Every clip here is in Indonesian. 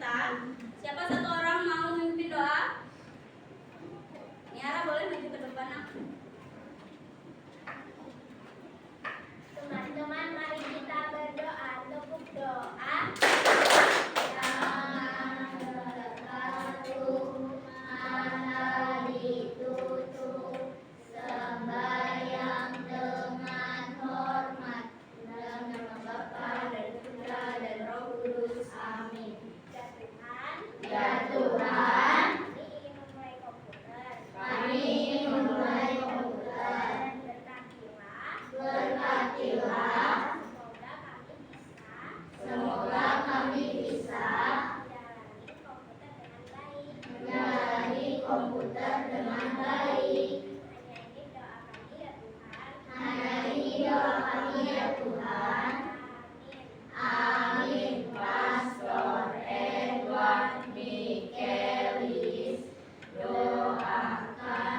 kita. Siapa satu orang mau memimpin doa? Niara boleh maju ke depan nak. Teman-teman, mari kita berdoa. Untuk doa. Komputer dengan baik. Hanya ini doa kami ya Tuhan. Amin. Pastor Edward Mikelis, doakanlah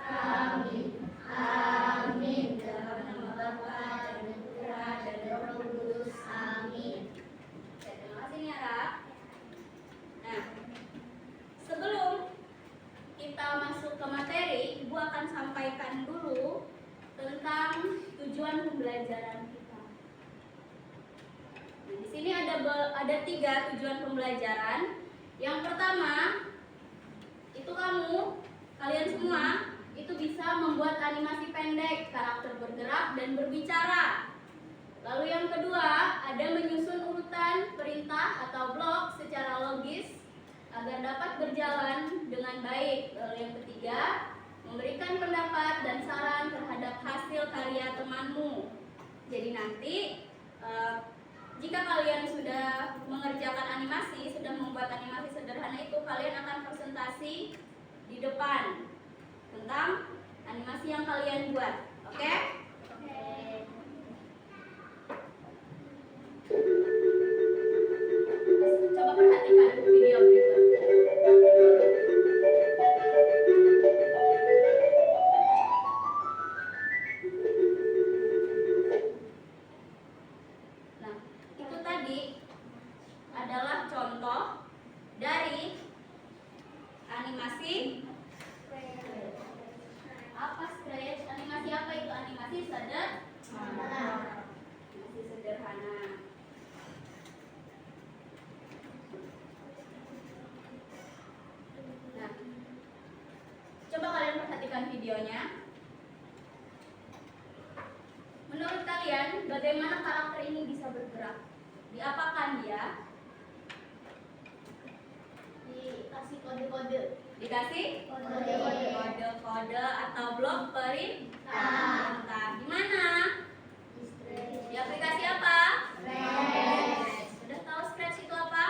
kami. Amin. Dalam nama Bapa dan Putra dan Roh Kudus. Amin. Terima kasih Niara. Nah, sebelum kita masuk ke materi, Ibu akan sampaikan dulu tentang tujuan pembelajaran kita. Nah, di sini ada 3 tujuan pembelajaran. Yang pertama, itu kalian semua itu bisa membuat animasi pendek, karakter bergerak dan berbicara. Lalu yang kedua, ada menyusun urutan perintah atau blok secara logis agar dapat berjalan dengan baik. Lalu yang ketiga, memberikan pendapat dan saran terhadap hasil karya temanmu. Jadi nanti jika kalian sudah mengerjakan animasi, sudah membuat animasi sederhana itu, kalian akan presentasi di depan tentang animasi yang kalian buat. Oke? Coba perhatikan video berikut. Nah, itu tadi adalah contoh dari animasi apa Scratch. Animasi apa itu? Animasi sederhana. Animasi sederhana. Nah, coba kalian perhatikan videonya. Menurut kalian, bagaimana karakter ini bisa bergerak? Diapakan dia? Dikasih kode-kode. Dikasih kode-kode atau blok perintah. Gimana? Di aplikasi apa? Scratch. Sudah tahu Scratch itu apa?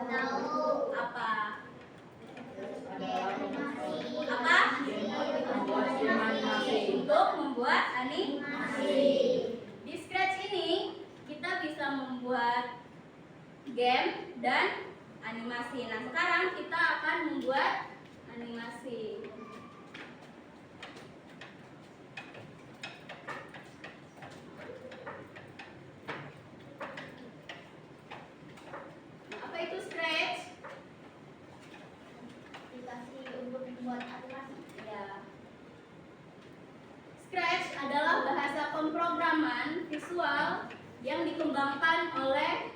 Tahu. Apa? Animasi. Apa? Untuk membuat Animasi. Di Scratch ini kita bisa membuat game dan animasi. Nah, sekarang kita akan membuat animasi. Nah, apa itu Scratch? Dikasih untuk membuat animasi. Ya. Scratch adalah bahasa pemrograman visual yang dikembangkan oleh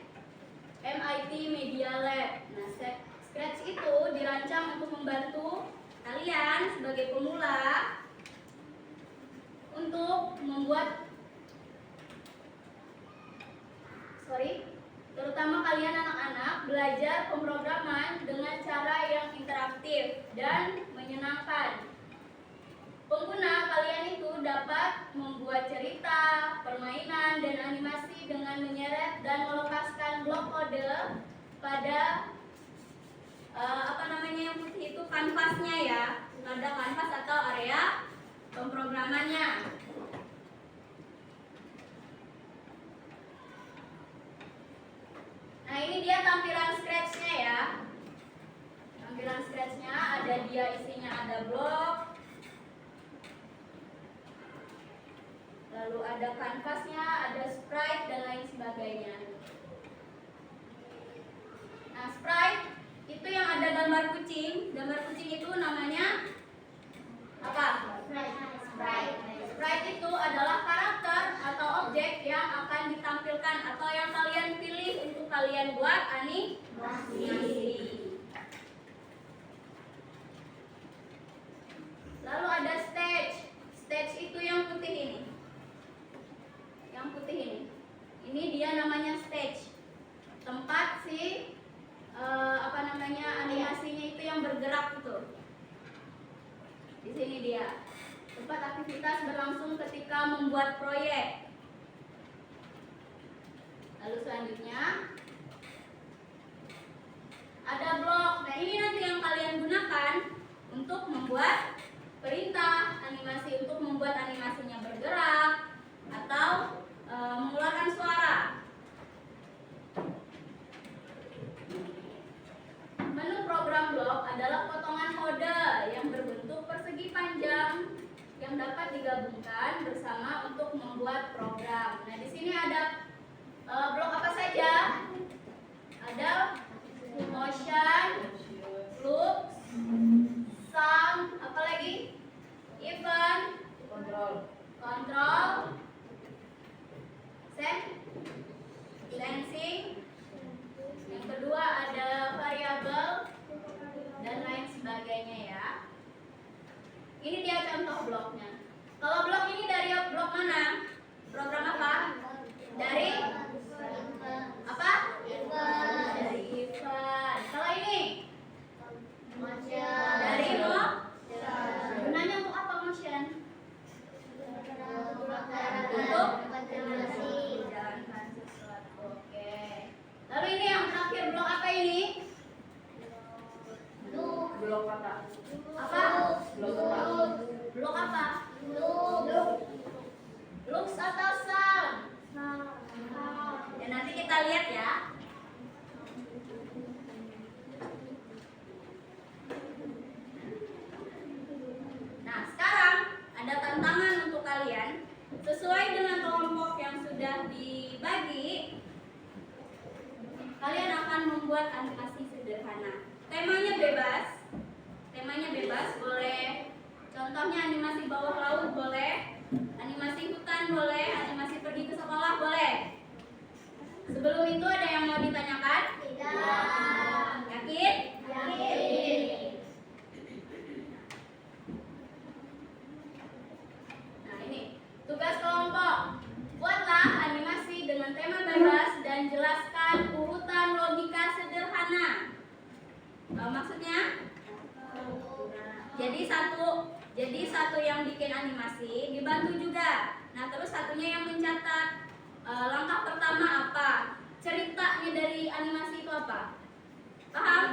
MIT Media Lab. Nah, Scratch itu dirancang untuk membantu kalian sebagai pemula untuk membuat terutama kalian anak-anak belajar pemrograman dengan cara yang interaktif dan menyenangkan. Pengguna kalian itu dapat membuat cerita, permainan, dan animasi dengan menyeret dan melepaskan blok kode pada yang putih itu kanvasnya ya, pada kanvas atau area pemrogramannya. Nah, ini dia tampilan Scratch-nya ya. Tampilan Scratch-nya isinya ada blok, lalu ada kanvasnya, ada sprite dan lain sebagainya. Nah, gambar kucing. Gambar kucing itu namanya apa? Sprite itu adalah karakter atau objek yang akan ditampilkan atau yang kalian pilih untuk kalian buat animasi. Lalu ada stage. Stage itu yang putih ini. Yang putih ini. Ini dia namanya stage. Tempat si animasinya itu yang bergerak itu. Di sini dia. Tempat aktivitas berlangsung ketika membuat proyek. Lalu selanjutnya ada blok. Nah, ini nanti yang kalian gunakan untuk membuat perintah animasi, untuk membuat animasinya bergerak atau mengeluarkan suara. Menu program blok adalah potongan kode yang berbentuk persegi panjang yang dapat digabungkan bersama untuk membuat program. Nah, di sini ada blok apa saja? Ada motion, loop, sound, apa lagi? Event, control, sensing. Yang kedua ada variabel dan lain sebagainya ya. Ini dia contoh bloknya. Kalau blok ini dari blok mana? Program apa? Dari apa? Dari event. Kalau ini? Dari gunanya untuk apa motion? Untuk menjalankan sesuatu. Oke. Lalu ini yang terakhir blok apa ini? Blok apa? Apa? Blok apa? Blok apa? Looks atau sound? Ya, nanti kita lihat ya. Nah, sekarang ada tantangan untuk kalian. Sesuai dengan kelompok yang sudah dibagi, kalian akan membuat animasi sederhana. Temanya bebas. Temanya bebas, boleh. Contohnya animasi bawah laut boleh, animasi hutan boleh, animasi pergi ke sekolah boleh. Sebelum itu ada yang mau ditanyakan? Tidak. Yakin? Yakin. Nah, ini tugas kelompok. Buatlah animasi dengan tema bebas dan jelaskan urutan logika sederhana. Maksudnya? Jadi satu yang bikin animasi dibantu juga. Nah, terus satunya yang mencatat langkah pertama apa, ceritanya dari animasi itu apa. Paham?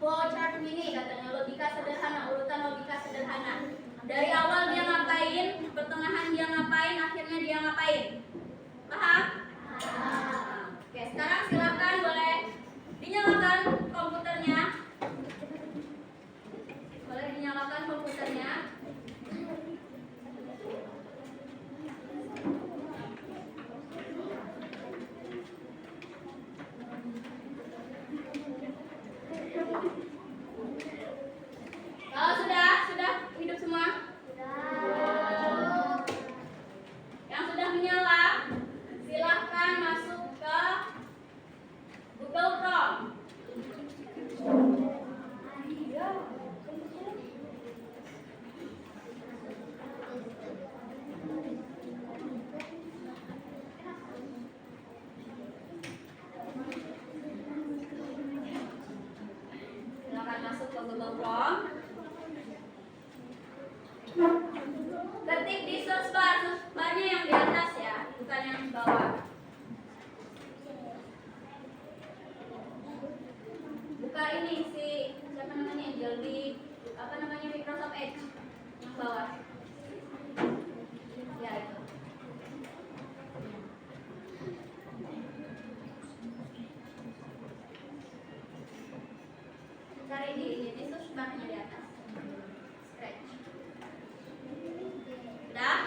Flowchart ini katanya logika sederhana, urutan logika sederhana. Dari awal dia ngapain, pertengahan dia ngapain, akhirnya dia ngapain. Paham? Oke, sekarang silakan boleh dinyalakan komputernya. Boleh dinyalakan komputernya. Kalau sudah hidup semua? Yang sudah menyala, silahkan masuk ke Google Chrome. Silakan masuk ke Google Chrome. Ketik di search barnya yang di atas ya, bukan yang di bawah. Buka ini si siapa namanya Angel di Microsoft Edge yang bawah. Ya itu. Cari di search barnya di atas. Scratch. Udah?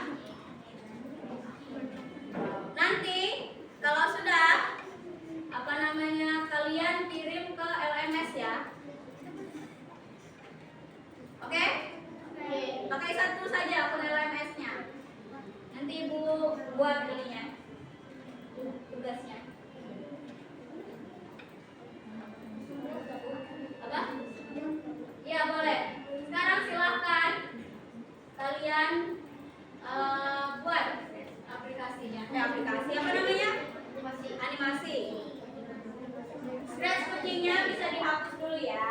Nanti kalau sudah kalian kirim ke LMS ya. hapus dulu ya.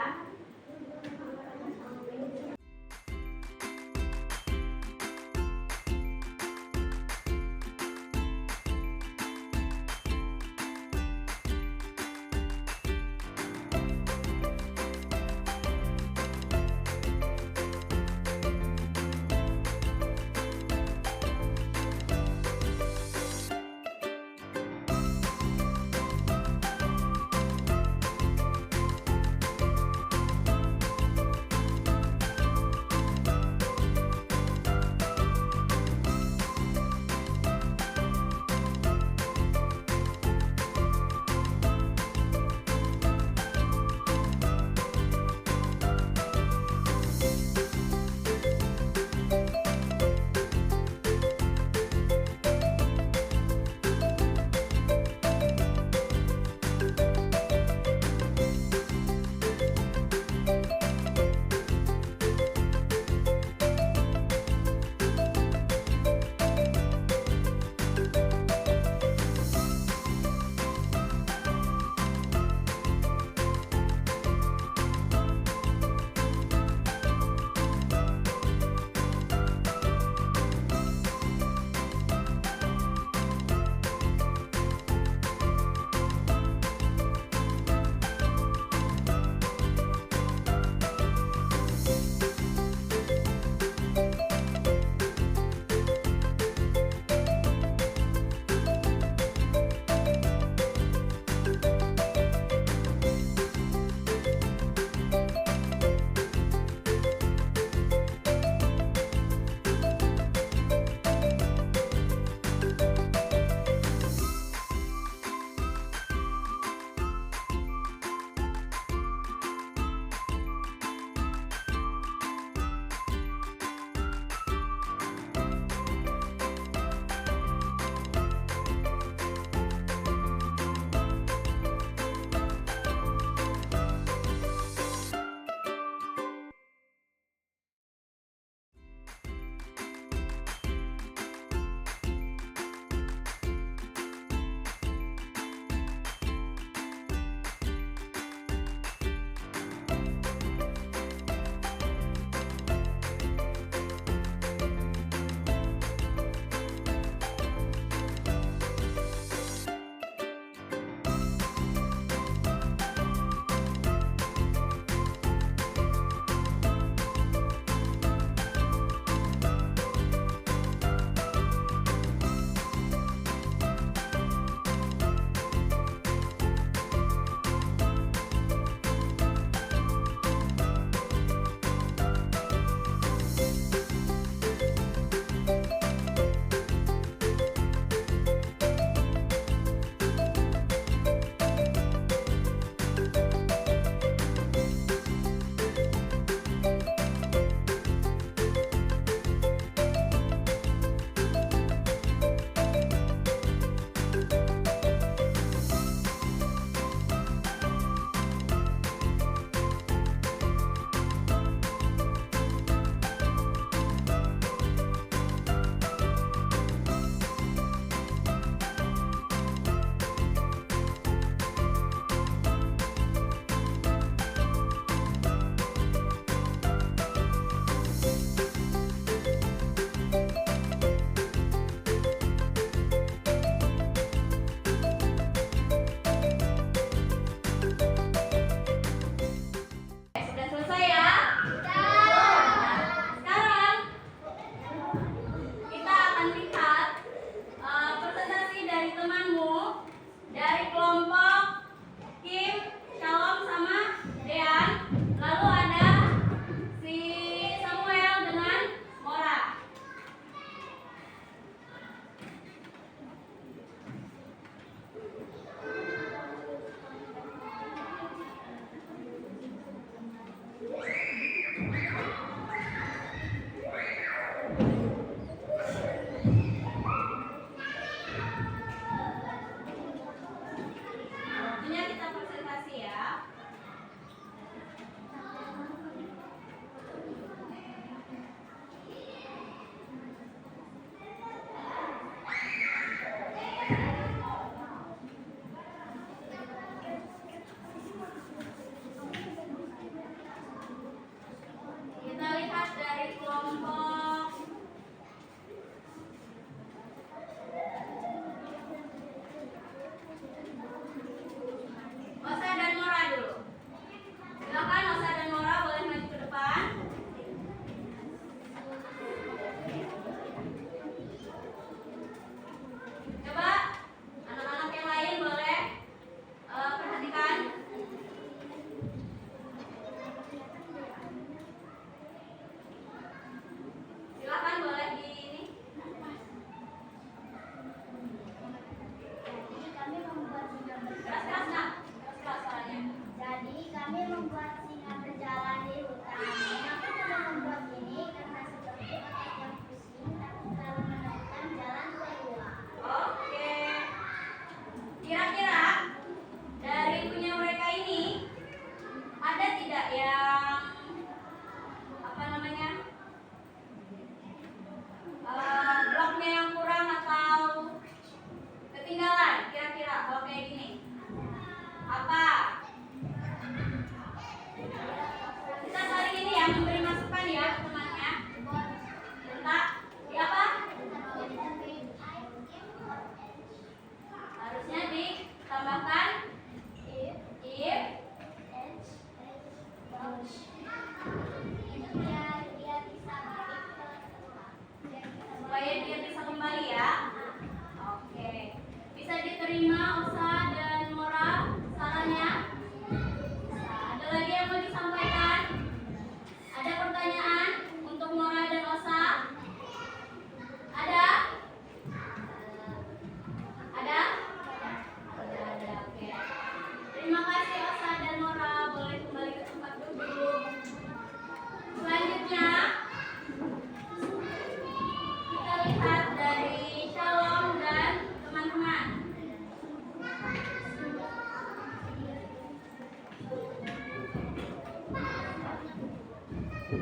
Nah,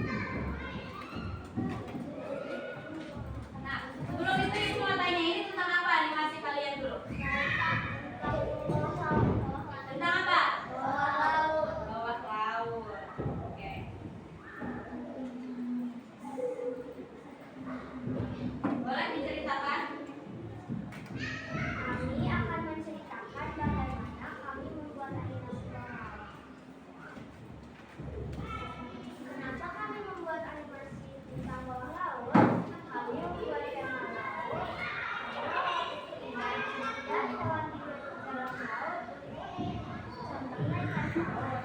sebelum itu ibu mau tanya ini tentang apa animasi kalian dulu? Tentang apa? Bawah laut. Oke. Boleh diceritakan? Kami akan menceritakan bagaimana kami membuat animasi bawah laut. Kenapa kami membuat animasi tentang bawah laut? Kami membuat tema laut dan hewan hidup dalam laut. Contohnya ikan paus.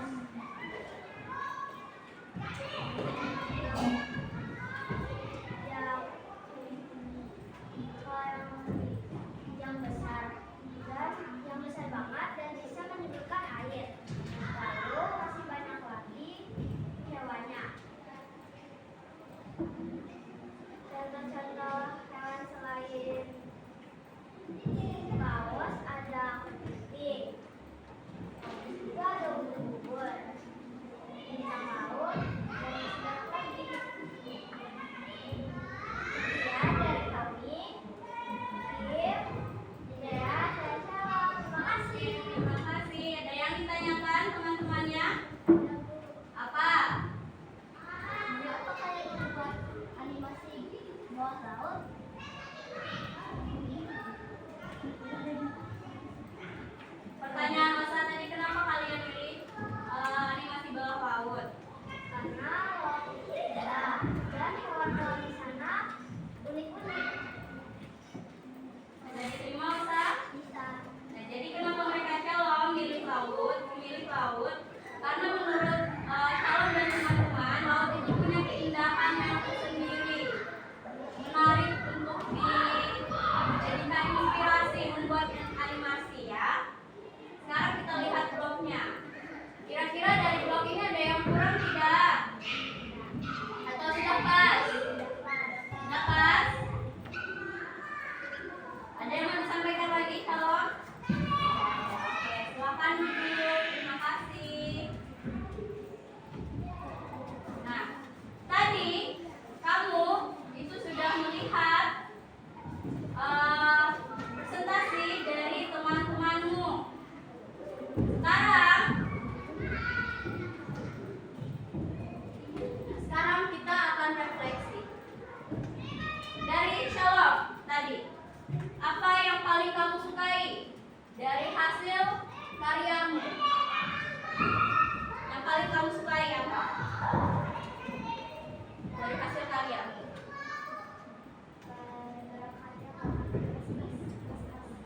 Yang besar dan yang besar banget dan bisa menyebutkan air. Lalu masih banyak lagi hewannya. Contoh-contoh hewan selain paus ada kepiting, juga ada ubur-ubur, bintang laut, dan masih banyak lagi. Ya, dari kami. Terima kasih. Ada yang ditanyakan teman-temannya? Apa? Kenapa kalian membuat animasi bawah laut? Pertanyaan masa tadi, kenapa kalian pilih animasi bawah laut? Karena laut itu indah dan hewan-hewan di sana unik-unik. Bisa diterima, Ustaz? Bisa. Nah, jadi kenapa mereka calon memilih laut? Karena menurut calon dan teman-teman, laut itu punya keindahan yang tersendiri, menarik untuk dijadikan inspirasi membuat animasi ya. Sekarang kita lihat blognya. Kira-kira dari blog ini ada yang kurang tidak? Atau sudah pas? Sudah pas? Ada yang mau disampaikan lagi, calon? Oke, silakan dulu. Terima kasih. Nah, tadi kamu itu sudah melihat presentasi dari teman-temanmu. Sekarang kita akan refleksi. Dari Shalom tadi, apa yang paling kamu sukai dari hasil karyamu? Yang paling kamu sukai apa? Dari hasil karyamu.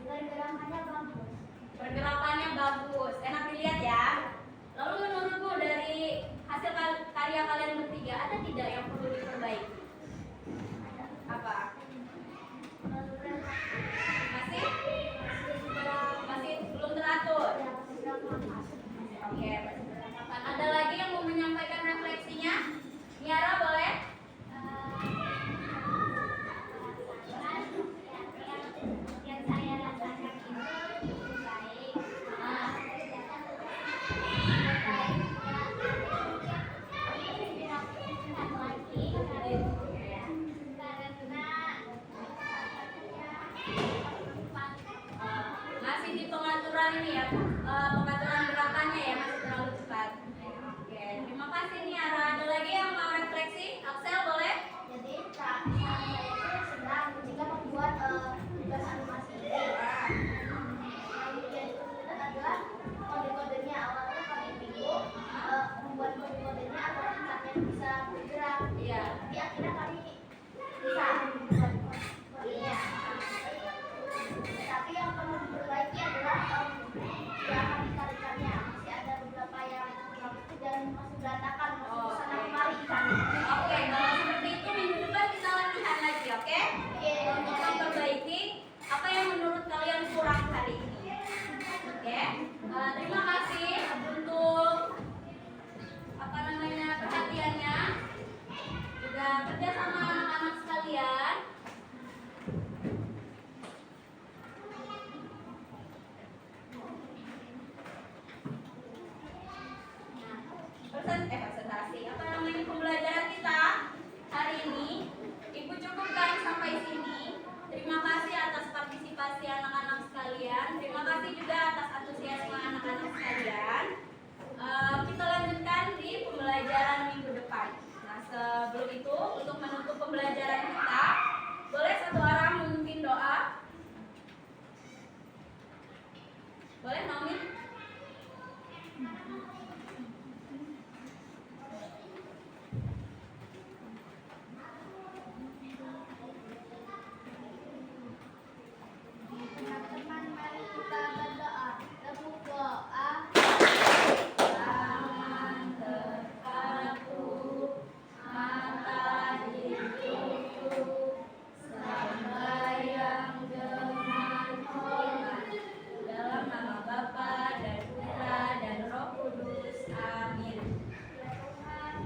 Gerakannya bagus. Pergerakannya bagus, enak dilihat ya. Lalu menurutmu dari hasil karya kalian bertiga, ada tidak yang perlu diperbaiki? Apa? Masih? Masih belum teratur? Oke, ada lagi yang mau menyampaikan refleksinya? Niara boleh? Yang saya rasakan itu cukup baik. Masih di pengaturan ini ya, pengaturan gerakannya ya, masih terlalu cepat. Oke, terima kasih Niara. Ada lagi yang mau refleksi? Axel boleh? Jadi saya itu sedang ketika membuat tugas animasi ini. Yang menjadi kesulitan adalah kode-kodenya. Awalnya kami bingung membuat kode-kodenya agar tingkatnya bisa bergerak. Iya. Tapi akhirnya kami bisa membuat kodenya. Tapi yang perlu diperbaiki adalah gerakan tarikannya. Masih ada beberapa yang kurang dan masih berantakan, masih kesana kemari kan. Oke, kalau seperti itu minggu depan kita latihan lagi, oke? Untuk memperbaiki apa yang menurut kalian kurang hari ini. Oke? Terima kasih untuk perhatiannya, juga kerja sama anak-anak sekalian. Nah, presentasi kasih. Apa namanya pembelajaran kita hari ini? Ibu cukupkan sampai sini. Terima kasih atas partisipasi anak-anak sekalian. Terima kasih juga atas antusiasme anak-anak sekalian. Kita lanjutkan di pembelajaran minggu depan. Nah, sebelum itu untuk menutup pembelajaran kita, boleh satu orang memimpin doa? Boleh, Naomi? Teman-teman, mari kita berdoa. Berdoa. Tangan terpaku, mata ditutup, sembahyang dengan hormat. Dalam nama Bapa dan Putra dan Roh Kudus. Amin.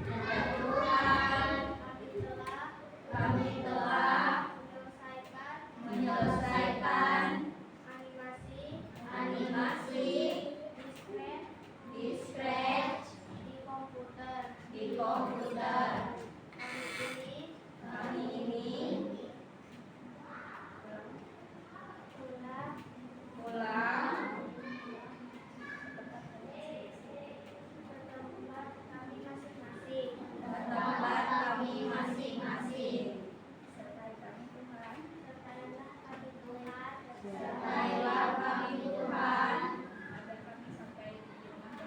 Ya Tuhan, kami telah menyelesaikan animasi di Scratch di komputer. Kami ini pulang ke tempat kami masing-masing. Sertailah kami Tuhan, agar kami sampai di rumah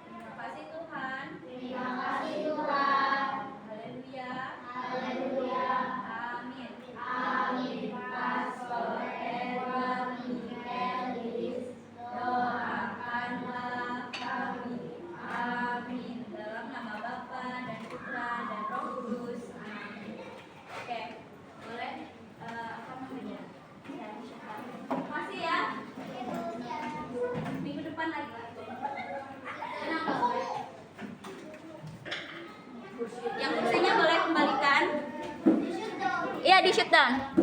Terima kasih Tuhan. Terima kasih Tuhan. Haleluya. Haleluya. Amin. Amin. Pastor Edward Michaelis, doakanlah kami. Amin. Dalam nama Bapa dan Putra dan Roh Kudus. Amin. Oke, boleh apa namanya? Masih ya? Minggu depan lagi. Tenang, Pak. Yang kursinya boleh kembalikan. Iya, di shutdown.